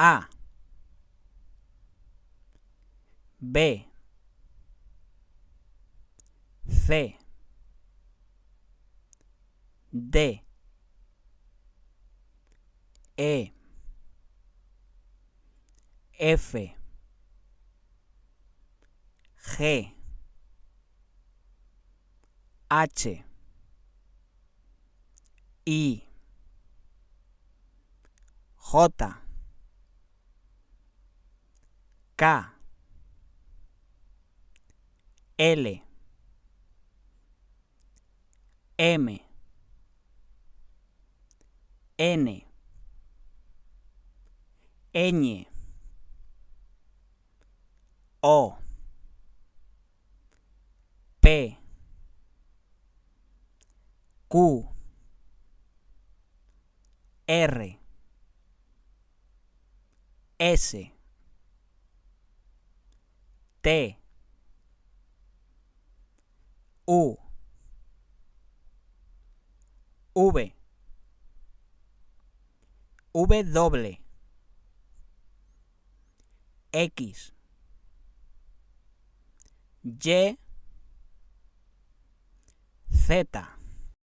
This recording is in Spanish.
A, B, C, D, E, F, G, H, I, J, K, L, M, N, Ñ, O, P, Q, R, S, T, U, V, W, X, Y, Z,